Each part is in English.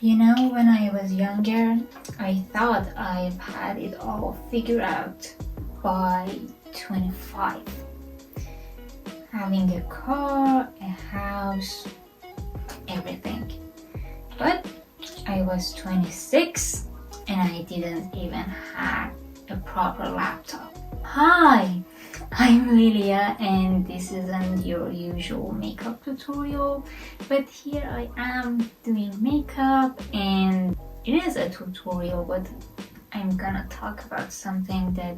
You know, when I was younger, I thought I've had it all figured out by 25. Having a car, a house, everything. But I was 26 and I didn't even have a proper laptop. Hi, I'm Lilia and this isn't your usual makeup tutorial, but here I am doing makeup and it is a tutorial, but I'm gonna talk about something that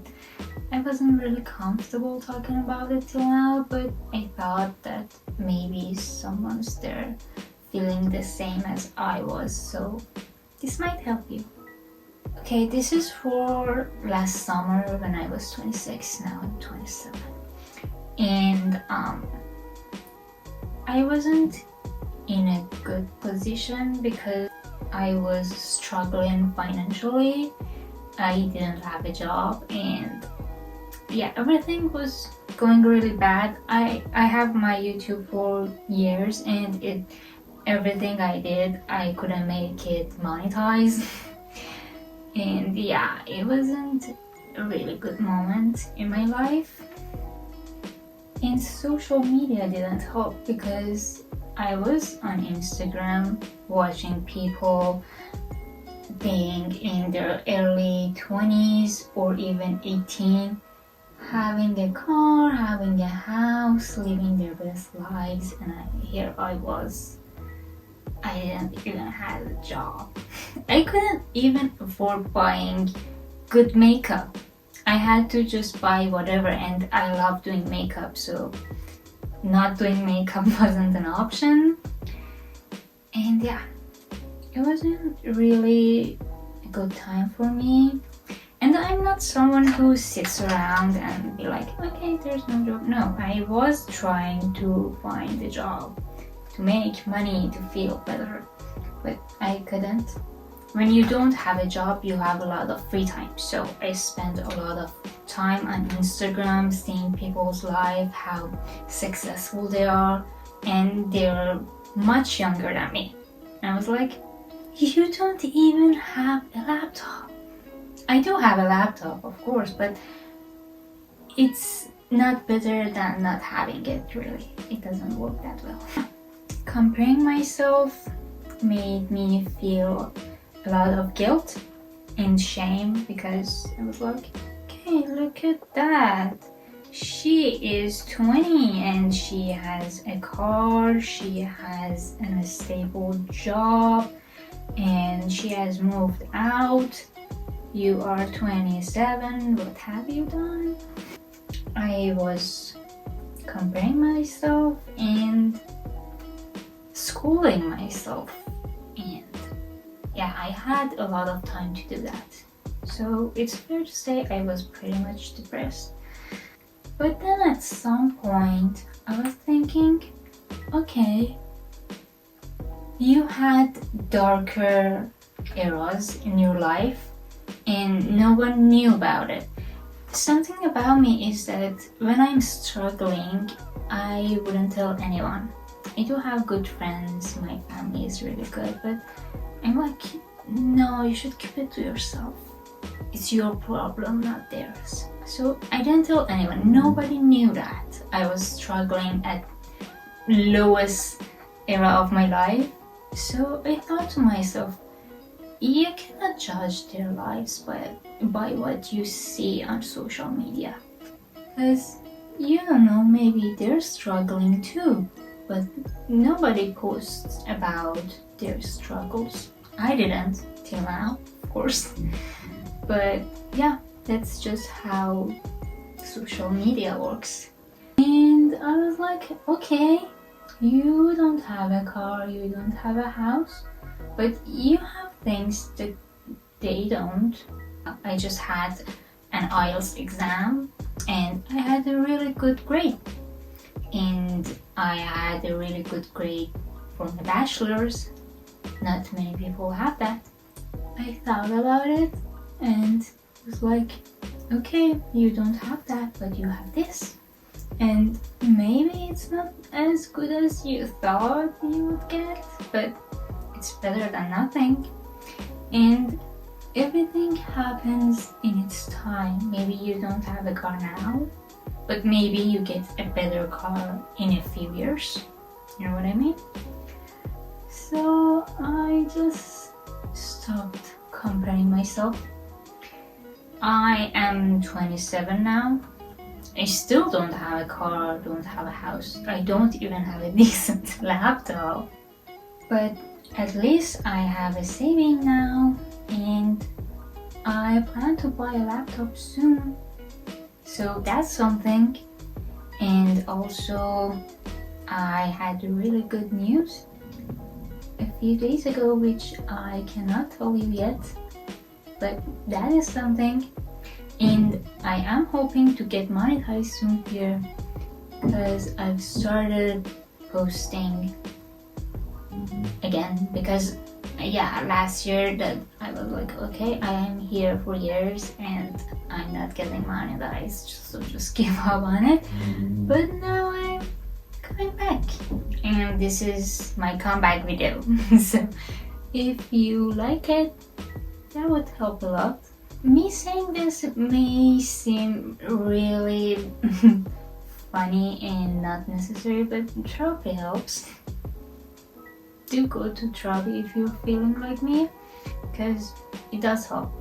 I wasn't really comfortable talking about it till now, but I thought that maybe someone's there feeling the same as I was, so this might help you. Okay, this is for last summer when I was 26, now I'm 27. And I wasn't in a good position because I was struggling financially. I didn't have a job and yeah, everything was going really bad. I have my YouTube for years and everything I did, I couldn't make it monetize. And yeah, it wasn't a really good moment in my life. And social media didn't help because I was on Instagram watching people being in their early 20s or even 18, having a car, having a house, living their best lives, and here I was. I didn't even have a job. I couldn't even afford buying good makeup. I had to just buy whatever, and I love doing makeup, so not doing makeup wasn't an option. And yeah, it wasn't really a good time for me. And I'm not someone who sits around and be like, okay, there's no job. No, I was trying to find a job, to make money, to feel better, but I couldn't. When you don't have a job, you have a lot of free time. So I spent a lot of time on Instagram seeing people's life, how successful they are, and they're much younger than me. And I was like, you don't even have a laptop. I do have a laptop, of course, but it's not better than not having it, really. It doesn't work that well. Comparing myself made me feel a lot of guilt and shame because I was like, okay, look at that. She is 20 and she has a car, she has a stable job, and she has moved out. You are 27, what have you done? I was comparing myself and schooling myself, and yeah, I had a lot of time to do that. So it's fair to say I was pretty much depressed. But then at some point I was thinking, okay, you had darker eras in your life and no one knew about it. Something about me is that when I'm struggling, I wouldn't tell anyone. I do have good friends, my family is really good, but I'm like, no, you should keep it to yourself. It's your problem, not theirs. So I didn't tell anyone. Nobody knew that I was struggling at lowest era of my life. So I thought to myself, you cannot judge their lives by what you see on social media. Because you don't know, maybe they're struggling too. But nobody posts about their struggles. I didn't till now, of course. But yeah, that's just how social media works. And I was like, okay, you don't have a car, you don't have a house, but you have things that they don't. I just had an IELTS exam and I had a really good grade. And I had a really good grade for my bachelor's. Not many people have that. I thought about it and was like, okay, you don't have that, but you have this. And maybe it's not as good as you thought you would get, but it's it's better than nothing. And everything happens in its time. Maybe you don't have a car now, but maybe you get a better car in a few years. You know what I mean? So I just stopped comparing myself. I am 27 now. I still don't have a car, don't have a house. I don't even have a decent laptop. But at least I have a saving now, and I plan to buy a laptop soon. So that's something. And also, I had really good news a few days ago, which I cannot tell you yet, but that is something. And I am hoping to get monetized soon here, because I've started posting again, because last year that I was like, okay, I am here for years and I'm not getting monetized, so just give up on it. But now I'm coming back, and this is my comeback video. So if you like it, that would help a lot. Me saying this may seem really funny and not necessary, but therapy helps. Do go to therapy if you're feeling like me, because it does help.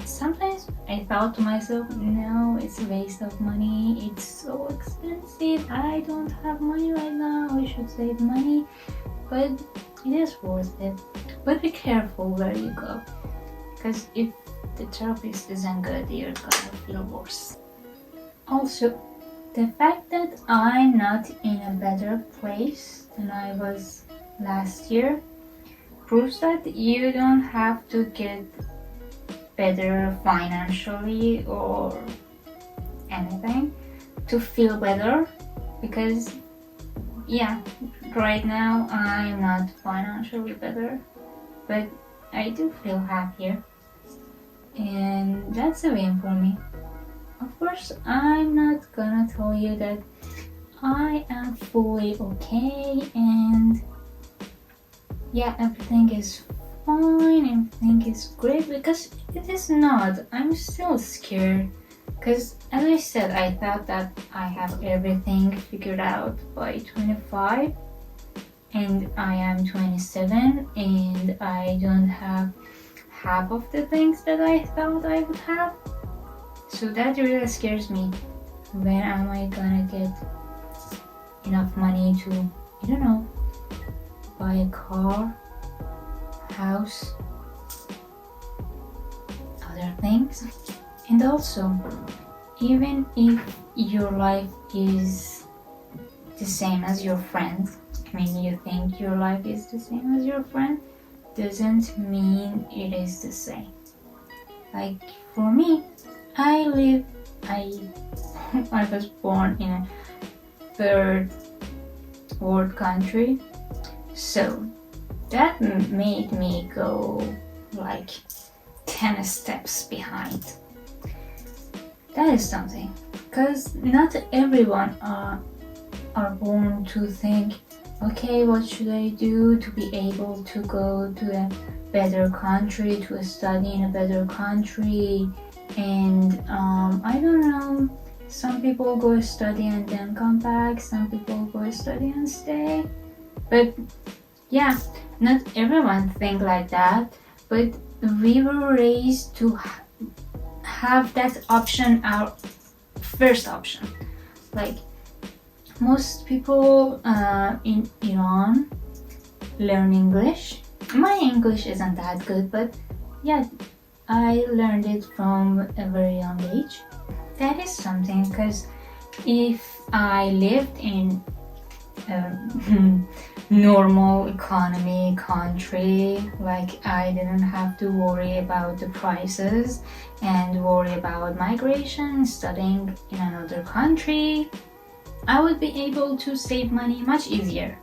Sometimes I thought to myself, no, it's a waste of money, it's so expensive, I don't have money right now, I should save money, but it is worth it. But be careful where you go, because if the therapist isn't good, you're gonna feel worse. Also, the fact that I'm not in a better place than I was last year proves that you don't have to get better financially or anything to feel better, because right now I'm not financially better, but I do feel happier, and that's a win for me. Of course, I'm not gonna tell you that I am fully okay and everything is fine, everything is great, because it is not. I'm still scared, because as I said, I thought that I have everything figured out by 25, and I am 27 and I don't have half of the things that I thought I would have. So that really scares me. When am I gonna get enough money to, I don't know, buy a car, house, other things? And also, even if your life is the same as your friend, I mean, you think your life is the same as your friend, doesn't mean it is the same. Like for me, I was born in a third world country, so that made me go like 10 steps behind. That is something, because not everyone are born to think, okay, what should I do to be able to go to a better country, to study in a better country, and I don't know, some people go study and then come back, some people go study and stay, but not everyone think like that, but we were raised to have that option, our first option. Like most people in Iran learn English. My English isn't that good, but I learned it from a very young age. That is something, because if I lived in a normal economy country, like I didn't have to worry about the prices and worry about migration, studying in another country, I would be able to save money much easier.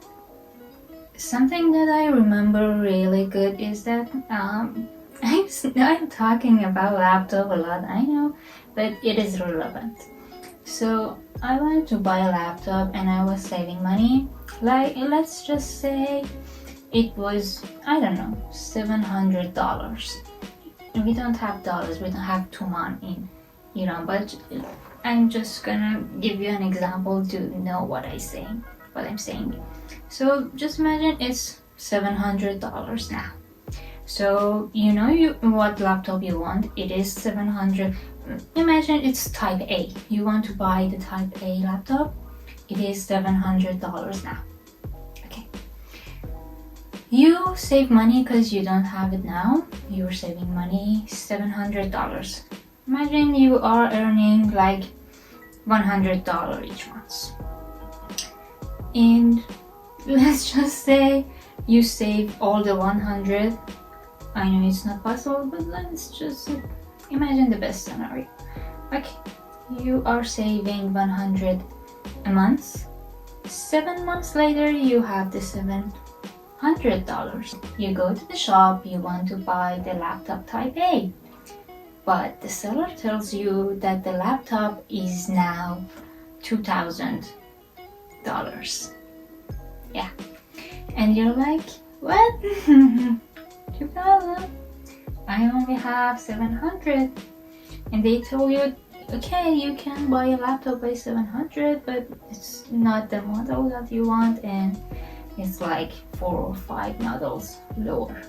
Something that I remember really good is that I'm talking about laptop a lot, I know, but it is relevant. So I wanted to buy a laptop and I was saving money. Like, let's just say it was, I don't know, $700. We don't have dollars, we don't have tuman in Iran, but I'm just gonna give you an example to know what I'm saying. So just imagine it's $700 now. So you know what laptop you want. It is 700. Imagine it's type A. You want to buy the type A laptop. It is $700 now. Okay. You save money because you don't have it now. You're saving money, $700. Imagine you are earning like $100 each month. And let's just say you save all the 100. I know it's not possible, but let's just imagine the best scenario. Okay, you are saving 100 a month. 7 months later, you have the $700. You go to the shop, you want to buy the laptop type A, but the seller tells you that the laptop is now $2,000. Yeah, and you're like, what? 2,000? I only have 700. And they told you, okay, you can buy a laptop by 700, but it's not the model that you want, and it's like 4 or 5 models lower.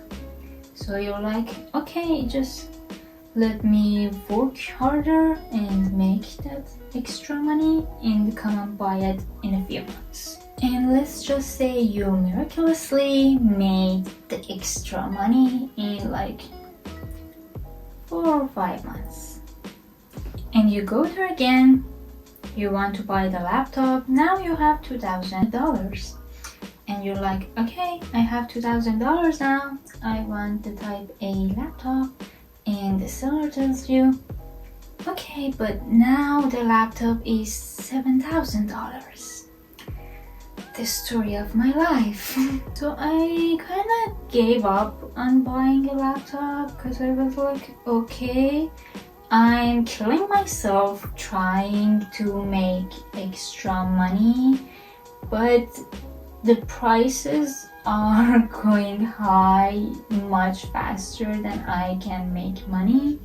So you're like, okay, just let me work harder and make that extra money and come and buy it in a few months. And let's just say you miraculously made the extra money in like 4 or 5 months. And you go there again, you want to buy the laptop, now you have $2,000. And you're like, okay, I have $2,000 now, I want the type A laptop. And the seller tells you, okay, but now the laptop is $7,000. The story of my life. So I kind of gave up on buying a laptop because I was like, okay, I'm killing myself trying to make extra money, but the prices are going high much faster than I can make money.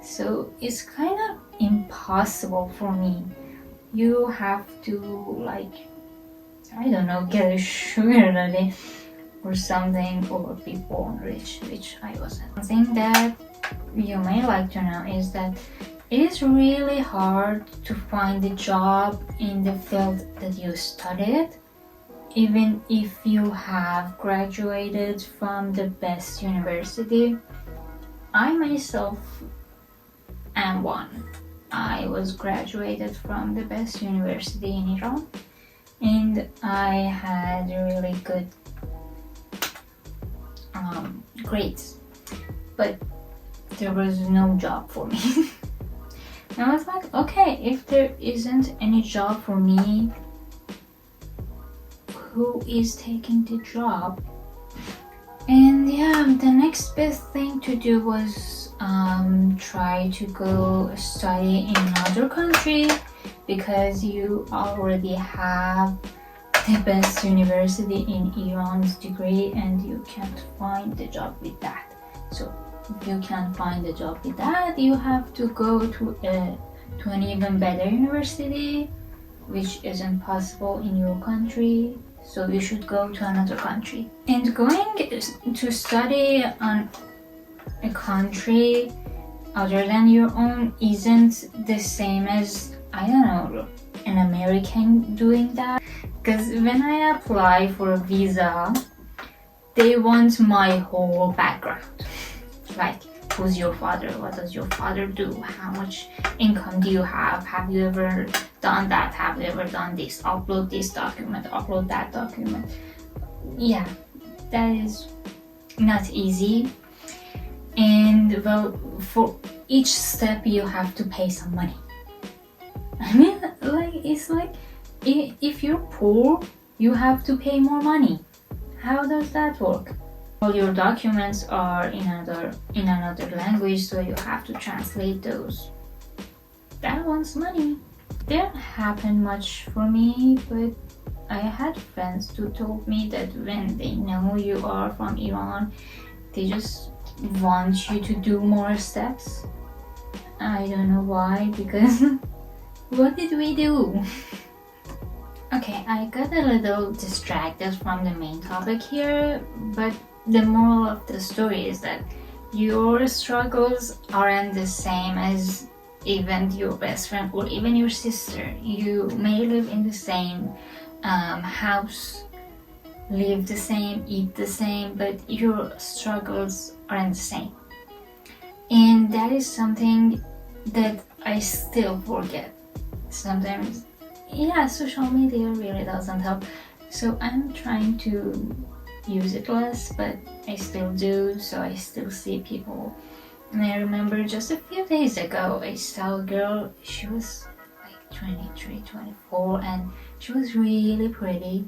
So it's kind of impossible for me. You have to like, I don't know, get a sugar daddy or something, or be born rich, which I wasn't. Something that you may like to know is that it is really hard to find a job in the field that you studied, even if you have graduated from the best university. I myself am one. I was graduated from the best university in Iran, and I had really good grades, but there was no job for me. And I was like, okay, if there isn't any job for me, who is taking the job? And yeah, the next best thing to do was try to go study in another country, because you already have the best university in Iran's degree and you can't find the job with that. So if you can't find a job with that, you have to go to an even better university, which isn't possible in your country. So you should go to another country. And going to study on a country other than your own isn't the same as, I don't know, an American doing that. Because when I apply for a visa, they want my whole background. Like, who's your father? What does your father do? How much income do you have? Have you ever done that? Have you ever done this? Upload this document, upload that document. Yeah, that is not easy. And well, for each step you have to pay some money. I mean, like, it's like if you're poor, you have to pay more money. How does that work? All your documents are in another language, so you have to translate those. That wants money. Didn't happen much for me, but I had friends who told me that when they know you are from Iran, they just want you to do more steps. I don't know why, because what did we do? Okay, I got a little distracted from the main topic here, but the moral of the story is that your struggles aren't the same as even your best friend or even your sister. You may live in the same house, live the same, eat the same, but your struggles aren't the same. And that is something that I still forget sometimes. Yeah, social media really doesn't help, so I'm trying to use it less, but I still do, so I still see people. And I remember just a few days ago I saw a girl. She was like 23, 24, and she was really pretty,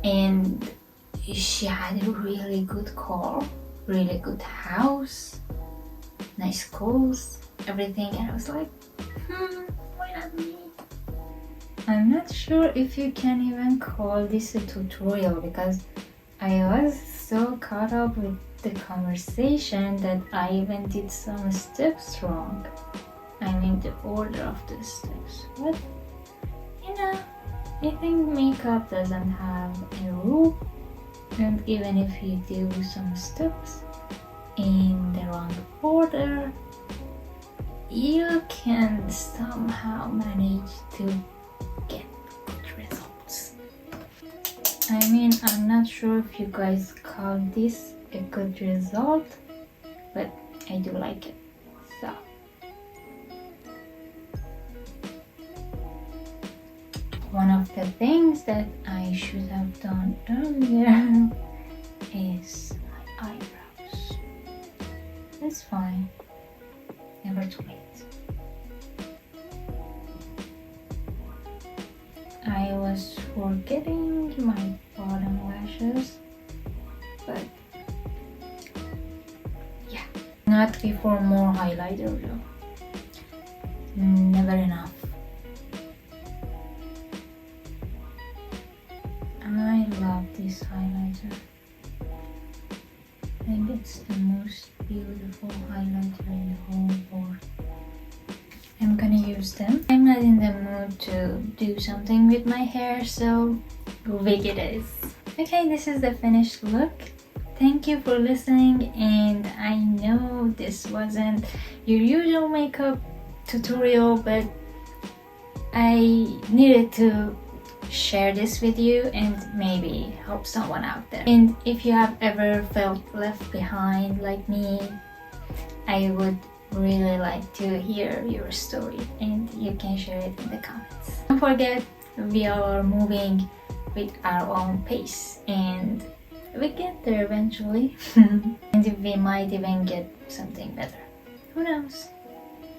and she had a really good car, really good house, nice clothes, everything, and I was like, why not me? I'm not sure if you can even call this a tutorial, because I was so caught up with the conversation that I even did some steps wrong. I mean the order of the steps. But you know, I think makeup doesn't have a rule, and even if you do some steps in the wrong order, you can somehow manage to get good results. I mean, I'm not sure if you guys call this a good result, but I do like it. So one of the things that I should have done earlier is my eyebrows. It's fine, never too late. I was forgetting my bottom lashes, but yeah, not before more highlighter though. Never enough. I love this highlighter. I think it's the most beautiful highlighter in the whole world. I'm gonna use them. I'm not in the mood to do something with my hair, so wig it is. Okay, this is the finished look. Thank you for listening, and I know this wasn't your usual makeup tutorial, but I needed to share this with you and maybe help someone out there. And if you have ever felt left behind like me, I would really like to hear your story, and you can share it in the comments. Don't forget, we are moving with our own pace, and we get there eventually. And we might even get something better. Who knows?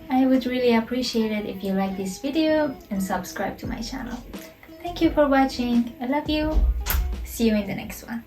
I would really appreciate it if you like this video and subscribe to my channel. Thank you for watching. I love you. See you in the next one.